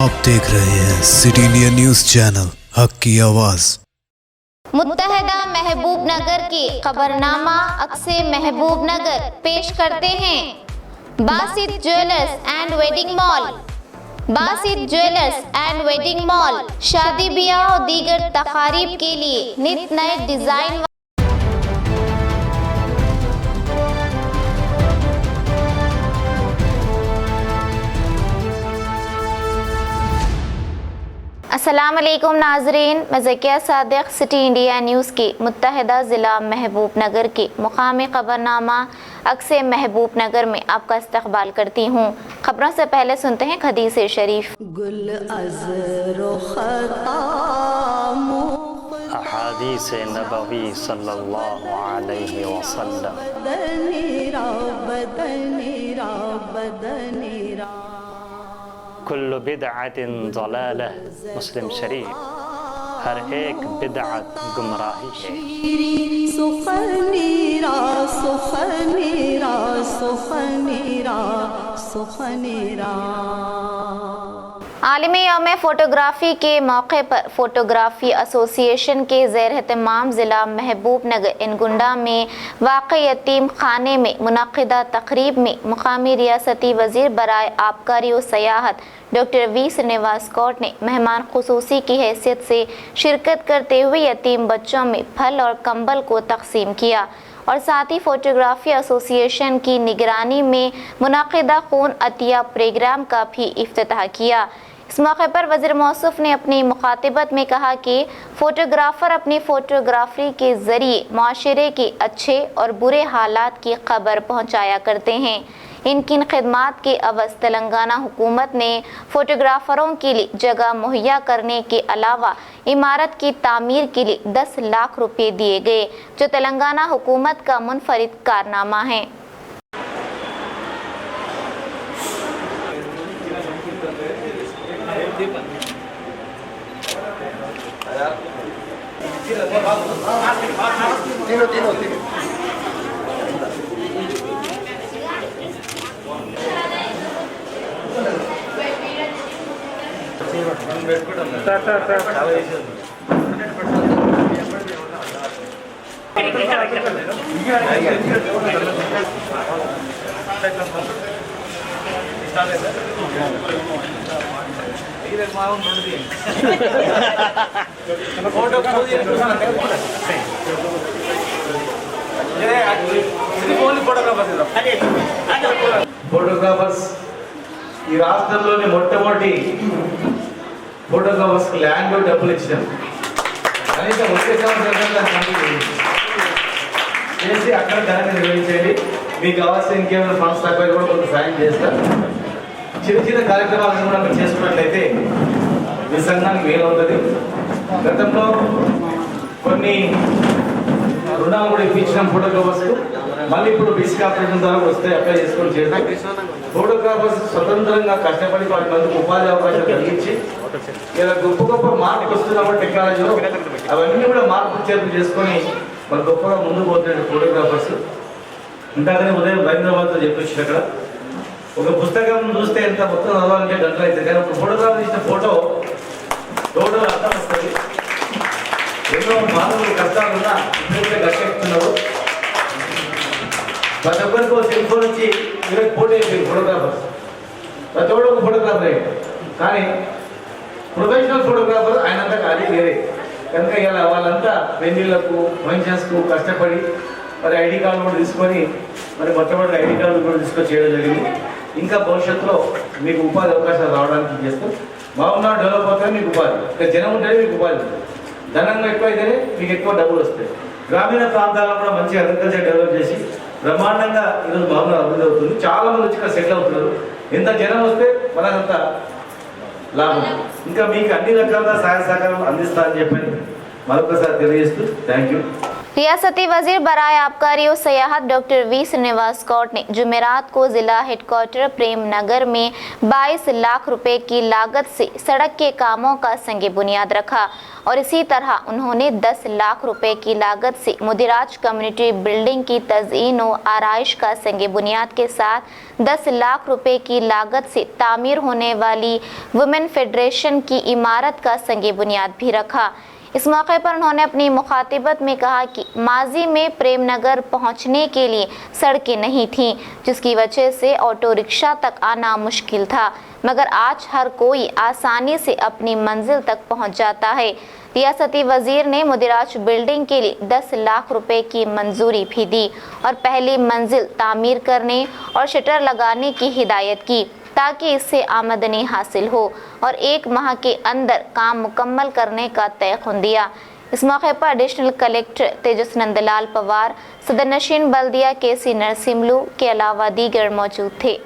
आप देख रहे हैं सिटी इंडिया न्यूज चैनल, हक की आवाज। मुत्तहदा महबूब नगर की खबरनामा अक्से महबूब नगर पेश करते हैं। Basit jewellers and wedding mall. Basit jewellers and wedding mall शादी ब्याह और दीगर तकारीब के लिए नित नए डिजाइन अस्सलाम वालेकुम नाजरीन, मैं Zakia Sadiq city India news की मुत्तहदा ज़िला महबूब नगर के मुकामी खबरनामा अक्से महबूब नगर में आपका इस्तकबाल करती हूँ। खबरों से पहले सुनते हैं हदीस शरीफ। अहादीस नबवी सल्लल्लाहु अलैहि वसल्लम। कुल्लु बिदअतिन ज़लालह, मुस्लिम शरीफ। हर एक बिदअत गुमराही है। आलमी यौम फ़ोटोग्राफ़ी के मौके पर फ़ोटोग्राफ़ी एसोसिएशन के ज़ेर एहतमाम ज़िला महबूब नगर इनगुंडा में वाक़ई यतीम खाने में मुनक़िदा तक़रीब में मुक़ामी रियासती वज़ीर बराए आबकारी और सयाहत डॉक्टर वी श्रीनिवास कौर ने मेहमान ख़ुसूसी की हैसियत से शिरकत करते हुए यतीम बच्चों में फल और कंबल को तक़सीम किया और साथ ही फ़ोटोग्राफ़ी एसोसिएशन की निगरानी में मुनक़िदा खून अतिया प्रोग्राम का भी इफ्तिताह किया। इस मौके पर वज़ीर मौसूफ़ ने अपनी मुखातिबत में कहा कि फ़ोटोग्राफ़र अपनी फ़ोटोग्राफ़ी के ज़रिए माशरे के अच्छे और बुरे हालात की खबर पहुँचाया करते हैं। इनकी खिदमात के अवज़ तेलंगाना हुकूमत ने फ़ोटोग्राफ़रों के लिए जगह मुहैया करने के अलावा इमारत की तामीर के लिए 10 लाख रुपए दिए गए, जो तेलंगाना हुकूमत का मुनफरिद कारनामा है। ఫోటోగ్రాఫర్స్ ఈ రాష్ట్రంలోని మొట్టమొదటి ఫోటోగ్రాఫర్స్ ల్యాండ్ డబ్బులు ఇచ్చాం. కనీసం వచ్చే సంవత్సరం చేసి అక్కడ ఘనంగా నిర్వహించేది. మీకు కావాల్సిన ఇంకేమైనా ఫండ్స్ తక్కువ కూడా కొంత సాయం చేస్తారు. చిన్న చిన్న కార్యక్రమాలను కూడా మీరు చేసుకున్నట్లయితే మీ సంఘానికి వీలవుతుంది. గతంలో కొన్ని రుణాలు కూడా ఇప్పించిన ఫోటోగ్రాఫర్స్ మళ్ళీ ఇప్పుడు బీసీ కార్పొరేషన్ ద్వారా వస్తే అప్లై చేసుకొని చేయడం. ఫోటోగ్రాఫర్స్ స్వతంత్రంగా కష్టపడి 10 మందికి ఉపాధి అవకాశాలు కలిగించి ఇలా గొప్ప గొప్ప మార్పులు వస్తున్నప్పుడు టెక్నాలజీలో అవన్నీ కూడా మార్పు చేర్పు చేసుకొని మన గొప్పగా ముందుకు పోతున్న ఫోటోగ్రాఫర్స్. ఇంతకనే ఉదయం హైదరాబాద్లో చెప్పొచ్చు, అక్కడ ఒక పుస్తకం చూస్తే ఎంత మొత్తం చదవాలంటే గంటలు అవుతుంది, కానీ ఒక ఫోటోగ్రాఫర్ ఇచ్చిన ఫోటో టోటల్ అర్థం వస్తుంది. ఎన్నో మానవులు కష్టాలున్నా ఇప్పుడైతే గట్టెక్కుతున్నారు. ప్రతి ఒక్కరికి ఒక సెల్ ఫోన్ వచ్చి ఈరోజు ఫోటో అయిపోయింది. ఫోటోగ్రాఫర్స్ ప్రతి ఒక్కరు ఒక ఫోటోగ్రాఫర్ అయ్యాడు, కానీ ప్రొఫెషనల్ ఫోటోగ్రాఫర్ ఆయనంతా ఖాళీ వేరే. కనుక ఇలా వాళ్ళంతా పెళ్లిళ్లకు ఫంక్షన్స్కు కష్టపడి మరి ఐడి కార్డు కూడా తీసుకొని మరి మొట్టమొదటి ఐడి కార్డు కూడా తీసుకొని చేయడం జరిగింది. ఇంకా భవిష్యత్తులో మీకు ఉపాధి అవకాశాలు రావడానికి చేస్తాం. బాగున్నా డెవలప్ అవుతాయి, మీకు ఉపాధి. ఇంకా జనం ఉంటేనే మీకు ఉపాధి. ధనంగా ఎక్కువ అయితేనే మీకు ఎక్కువ డబ్బులు వస్తాయి. గ్రామీణ ప్రాంతాల్లో కూడా మంచి అగ్రికల్చర్ డెవలప్ చేసి బ్రహ్మాండంగా ఈరోజు బాగా అభివృద్ధి అవుతుంది. చాలా మంది వచ్చి ఇక్కడ సెటిల్ అవుతున్నారు. ఎంత జనం వస్తే మనకంత లాభం. ఇంకా మీకు అన్ని రకాల సహాయ సహకారాలు అందిస్తారని చెప్పని మరొకసారి తెలియజేస్తూ థ్యాంక్ యూ. रियासती वजीर बराए आबकारी और सयाहत डॉक्टर वी श्रीनिवास गौड़ ने जुमेरात को जिला हेडक्वार्टर प्रेम नगर में 22 लाख रुपए की लागत से सड़क के कामों का संगे बुनियाद रखा और इसी तरह उन्होंने 10 लाख रुपए की लागत से मुदिराज कम्युनिटी बिल्डिंग की तज़ीन और आराइश का संगे बुनियाद के साथ 10 लाख रुपए की लागत से तामीर होने वाली वुमेन फेडरेशन की इमारत का संगे बुनियाद भी रखा। इस मौके पर उन्होंने अपनी मुखातिबत में कहा कि माजी में प्रेम नगर पहुंचने के लिए सड़कें नहीं थीं, जिसकी वजह से ऑटो रिक्शा तक आना मुश्किल था, मगर आज हर कोई आसानी से अपनी मंजिल तक पहुंच जाता है। रियासती वजीर ने मुदिराज बिल्डिंग के लिए 10 लाख रुपए की मंजूरी भी दी और पहली मंजिल तामीर करने और शटर लगाने की हिदायत की ताकि इससे आमदनी हासिल हो और 1 माह के अंदर काम मुकम्मल करने का तयख्खुन दिया। इस मौके पर एडिशनल कलेक्टर तेजस नंदलाल पवार, सदर नशीन बल्दिया केसी नरसिम्लू के अलावा दीगर मौजूद थे।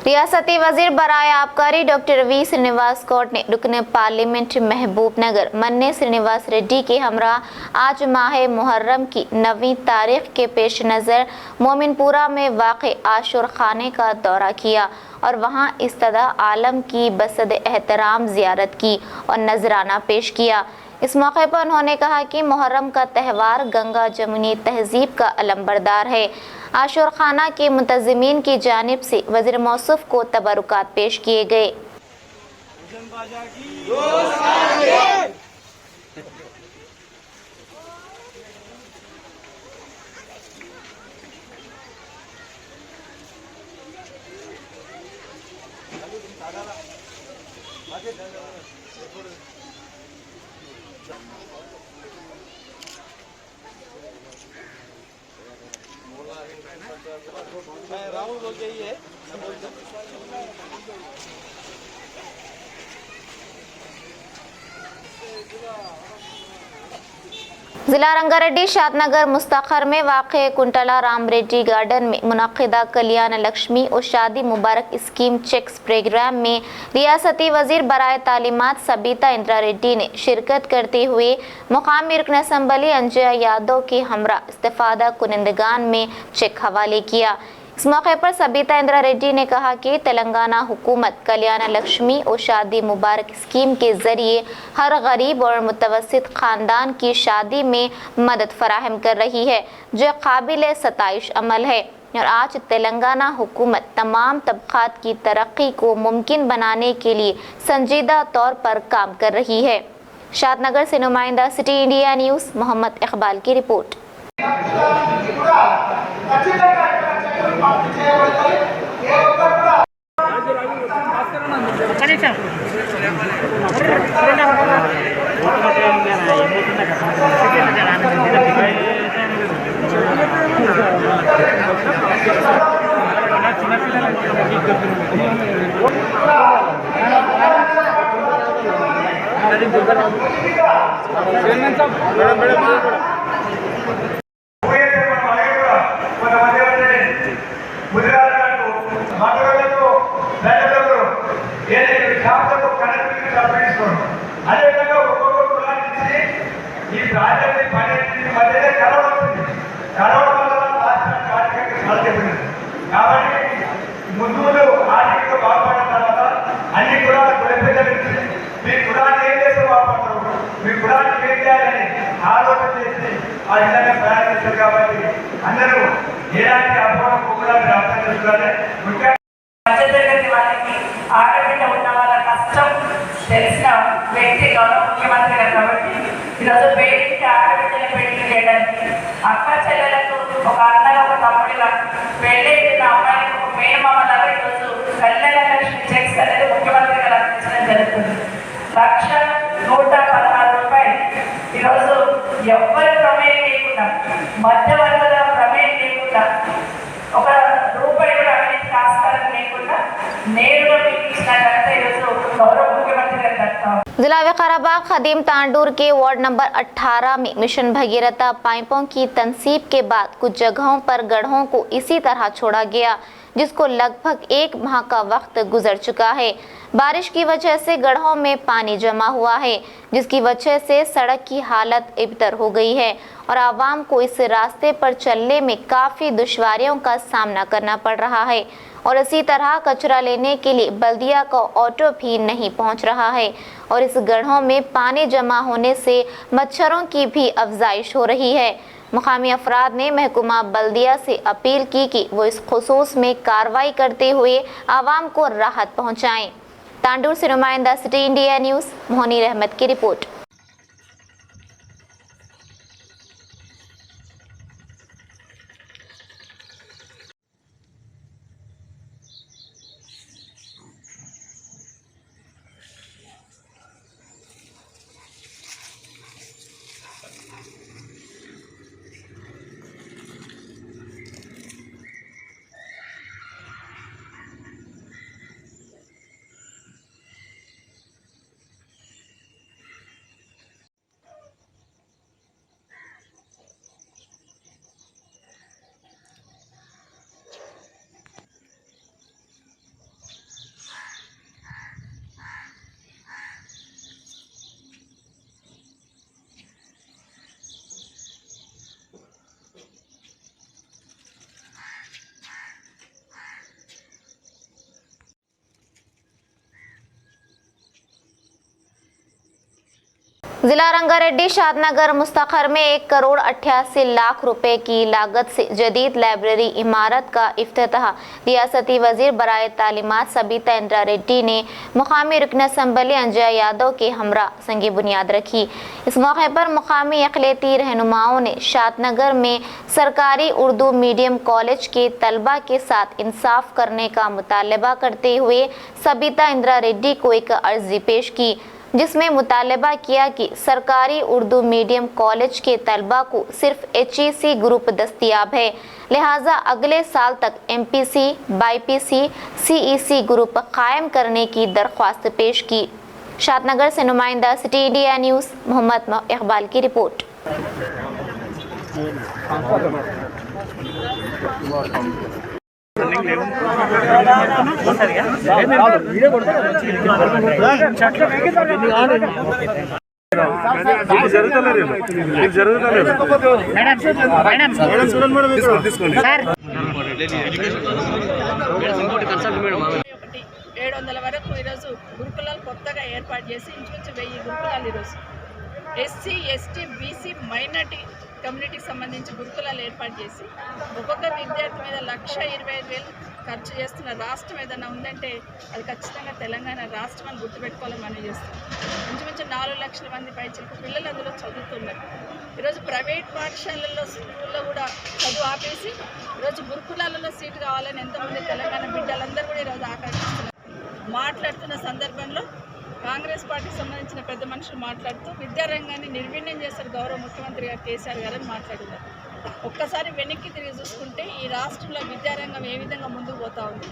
रियासती वजीर बराए आबकारी डॉक्टर वी श्रीनिवास गौड़ ने रुकन पार्लियामेंट महबूब नगर मन्ने श्रीनिवास रेड्डी के हमरा आज माह मुहर्रम की 9वीं तारीख के पेश नज़र मोमिनपुरा में वाक़ आशूर खाने का दौरा किया और वहां इस्तदा आलम की बसद एहतराम ज़ियारत की और नजराना पेश किया। इस मौके पर उन्होंने कहा कि मुहर्रम का त्यौहार गंगा जमुनी तहजीब का अलंबरदार है। आशूर खाना के मुंतज़मीन की जानिब से वज़ीर मौसूफ को तबरुकात पेश किए गए। राहुल बोल के ही है। जिला रंगारेड्डी शादनगर मुस्तखर में वाक़े कुंटला राम रेड्डी गार्डन में मुनक़िदा कल्याण लक्ष्मी और शादी मुबारक स्कीम चेक्स प्रोग्राम में रियासती वजीर बराए तालीमात सबीता इंदिरा रेड्डी ने शिरकत करते हुए मुकामी रुकन असम्बली अंजया यादव के हमरा इस्तेफादा कुनिंदगान में चेक हवाले किया। इस मौके पर सबीता इंदिरा रेड्डी ने कहा कि तेलंगाना हुकूमत कल्याण लक्ष्मी और शादी मुबारक स्कीम के जरिए हर गरीब और मुतवस्सित ख़ानदान की शादी में मदद फराहम कर रही है, जो काबिल सताइश अमल है। और आज तेलंगाना हुकूमत तमाम तबक़ात की तरक्की को मुमकिन बनाने के लिए संजीदा तौर पर काम कर रही है। शादनगर से नुमाइंदा city India news Mohammed Iqbal की रिपोर्ट। వ్యక్తి గౌరవ ముఖ్యమంత్రి గారు కాబట్టి ఈరోజు పేరెంట్ ఆడబిడ్డల పెళ్లి చేయడానికి అక్క చెల్లెలకు ఒక అన్నగా ఒక తమ్ముడిగా పెళ్ళైన అమ్మాయికి ఒక మేనమామలాగా ఈరోజు కళ్యాణ లక్ష్మి చెక్స్ అనేది ముఖ్యమంత్రి గారు అందించడం జరుగుతుంది. 1,116 రూపాయలు ఈరోజు ఎవ్వరి ప్రమేయం లేకుండా మధ్యవర్తుల ప్రమేయం లేకుండా ఒక రూపాయి కూడా అవినీతికి ఆస్కారం లేకుండా నేరుగా మీకు ఇచ్చిన ఘనత ఈరోజు గౌరవ ముఖ్యమంత్రి గారు దక్కాలి. जिला विकाराबाद खदीम तांडूर के वार्ड नंबर 18 में मिशन भगीरथा पाइपों की तनसीब के बाद कुछ जगहों पर गड्ढों को इसी तरह छोड़ा गया, जिसको लगभग 1 माह का वक्त गुजर चुका है। बारिश की वजह से गड्ढों में पानी जमा हुआ है, जिसकी वजह से सड़क की हालत इबतर हो गई है और आवाम को इस रास्ते पर चलने में काफ़ी दुश्वारियों का सामना करना पड़ रहा है और इसी तरह कचरा लेने के लिए बल्दिया का ऑटो भी नहीं पहुंच रहा है और इस गड्ढों में पानी जमा होने से मच्छरों की भी अफजाइश हो रही है। मुकामी अफराद ने महकमा बल्दिया से अपील की कि वो इस खुसूस में कार्रवाई करते हुए आवाम को राहत पहुंचाएं। तांडूर से नुमाइंदा सिटी इंडिया न्यूज़ मोहनीर अहमद की रिपोर्ट। जिला रंगारेड्डी शादनगर मुस्तखर में 1,88,00,000 रुपए की लागत से जदीद लाइब्रेरी इमारत का इफ्तिताह रियासती वजीर बराए तालीमात सबीता इंदिरा रेड्डी ने मुकामी रुकन असम्बली अंजय यादव के हमरा संगी बुनियाद रखी। इस मौके पर मुकामी अक़लियती रहनुमाओं ने शादनगर में सरकारी उर्दू मीडियम कॉलेज के तलबा के साथ इंसाफ करने का मुतालबा करते हुए सबीता इंदिरा रेड्डी को एक अर्जी पेश की, जिसमें मुतालबा किया कि सरकारी उर्दू मीडियम कॉलेज के तलबा को सिर्फ HEC ग्रुप दस्तियाब है, लिहाजा अगले साल तक MPC, BIPC, CEC ग्रुप कायम करने की दरख्वास्त पेश की। शादनगर से नुमाइंदा city India news Mohammed Iqbal की रिपोर्ट। వరకు ఈరోజు గురుకులాలు కొత్తగా ఏర్పాటు చేసి ఇంచుమించు 1000 గురుకులాలు ఈరోజు SC, ST, BC మైనార్టీ కమ్యూనిటీకి సంబంధించి గురుకులాలు ఏర్పాటు చేసి ఒక్కొక్క విద్యార్థి మీద 1,25,000 ఖర్చు చేస్తున్న రాష్ట్రం ఏదైనా ఉందంటే అది ఖచ్చితంగా తెలంగాణ రాష్ట్రం అని గుర్తుపెట్టుకోవాలని మనం చేస్తాం. ఇంచుమించు 4 లక్షల మంది పైచిలకు పిల్లలు అందులో చదువుతున్నారు. ఈరోజు ప్రైవేట్ పాఠశాలల్లో స్కూల్లో కూడా చదువు ఆపేసి ఈరోజు గురుకులాలలో సీటు కావాలని ఎంతోమంది తెలంగాణ బిడ్డలందరూ కూడా ఈరోజు ఆకాంక్షిస్తున్నారు. మాట్లాడుతున్న సందర్భంలో కాంగ్రెస్ పార్టీకి సంబంధించిన పెద్ద మనుషులు మాట్లాడుతూ విద్యారంగాన్ని నిర్వీణ్యం చేశారు గౌరవ ముఖ్యమంత్రి గారు కేసీఆర్ గారు అని మాట్లాడినారు. ఒక్కసారి వెనక్కి తిరిగి చూసుకుంటే ఈ రాష్ట్రంలో విద్యారంగం ఏ విధంగా ముందుకు పోతా ఉంది,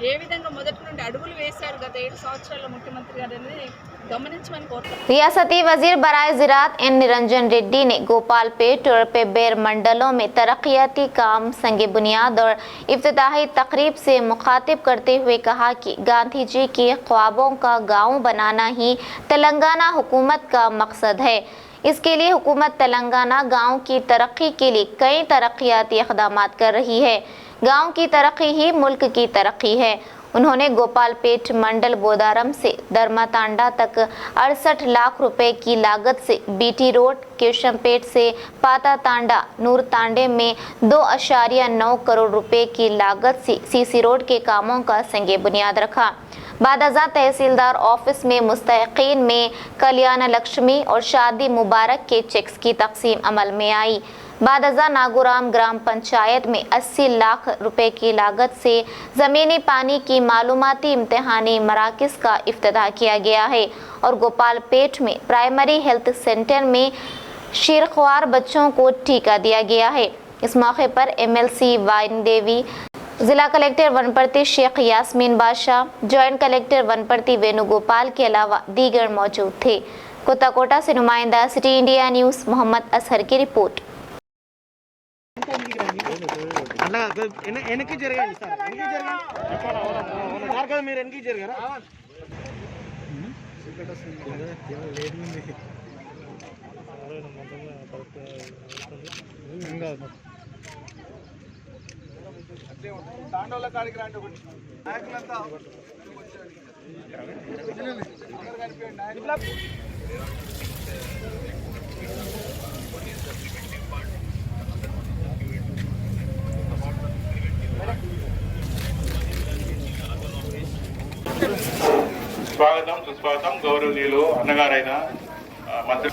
ఏ విధంగా మొదటి నుండి అడుగులు వేశారు గత 7 సంవత్సరాల ముఖ్యమంత్రి గారు అనేది గమనించమని కోరుతారు. रियासती वजीर बराए ज़राअत एन निरंजन रेड्डी ने गोपालपेट और पेब्बेर मंडलों में तरक्याती काम संगे बुनियाद और इफ्तिताही तकरीब से मुखातिब करते हुए कहा कि गांधी जी के ख्वाबों का गांव बनाना ही तेलंगाना हुकूमत का मकसद है। इसके लिए हुकूमत तेलंगाना गांव की तरक्की के लिए कई तरक्याती इक़दाम कर रही है। गांव की तरक्की ही मुल्क की तरक्की है। उन्होंने गोपालपेट मंडल बोदारम से धर्मातांडा तक 68 लाख रुपए की लागत से बीटी रोड, केशमपेट से पाता तांडा, नूर तांडे में 2.9 करोड़ रुपए की लागत से सीसी रोड के कामों का संगे बुनियाद रखा। बादअज़ा तहसीलदार ऑफिस में मुस्तहिक़ीन में कल्याण लक्ष्मी और शादी मुबारक के चेक्स की तकसीम अमल में आई। बादअज़ा नागुराम ग्राम पंचायत में 80 लाख रुपए की लागत से ज़मीनी पानी की मालूमाती इम्तहानी मराकज़ का इफ्तिताह किया गया है और गोपालपेट में प्राइमरी हेल्थ सेंटर में शीरख्वार बच्चों को टीका दिया गया है। इस मौके पर MLC वाइन देवी, जिला कलेक्टर वनपर्ती शेख यास्मीन बादशाह, जॉइंट कलेक्टर वनपर्ती वेणुगोपाल के अलावा दीगर मौजूद थे। कोताकोटा से नुमाइंदा city India news Mohammad Azhar की रिपोर्ट। అట్లా వెనక్కి జరగండి సార్, వెనక్కి జరగండి సార్ కదా, మీరు వెనక్కి జరగరా. తాండోళ్ళ కాడికి రండి, ఒకటి నాయకులంతా స్వాగతం సుస్వాగతం. గౌరవనీయులు అన్నగారైన మంత్రి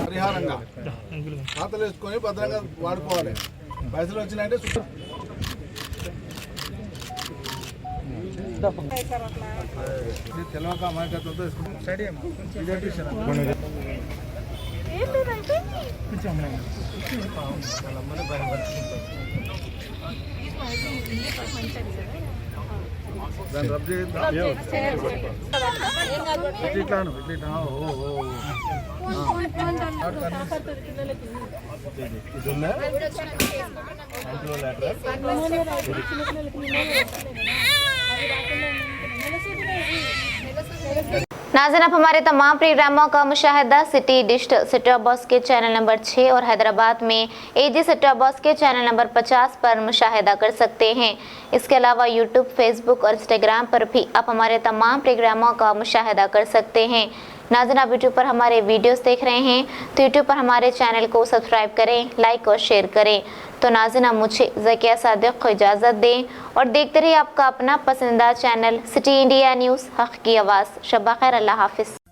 పరిహారంగా ఖాతాలు వేసుకొని భద్రంగా వాడుకోవాలి. పైసలు వచ్చినాయంటే తెలవక అమాయకత్వంతో స్టేడియం దాన్ని రబ్ ఇట్లాను ఇట్లా नाज़रीन, आप हमारे तमाम प्रोग्रामों का मुशाहिदा city digital set top box के चैनल नंबर 6 और हैदराबाद में AG सेट टॉप बॉक्स के चैनल नंबर 50 पर मुशाहिदा कर सकते हैं। इसके अलावा यूट्यूब, फेसबुक और इंस्टाग्राम पर भी आप हमारे तमाम प्रोग्रामों का मुशाहिदा कर सकते हैं। नाज़रीन, आप यूट्यूब पर हमारे वीडियोस देख रहे हैं तो यूट्यूब पर हमारे चैनल को सब्सक्राइब करें, लाइक और शेयर करें। तो नाज़रीन, मुझे ज़किया सादिक को इजाज़त दें और देखते रहिए आपका अपना पसंदीदा चैनल सिटी इंडिया न्यूज़, हक़ की आवाज़। शब ख़ैर, अल्लाह हाफ़िज़।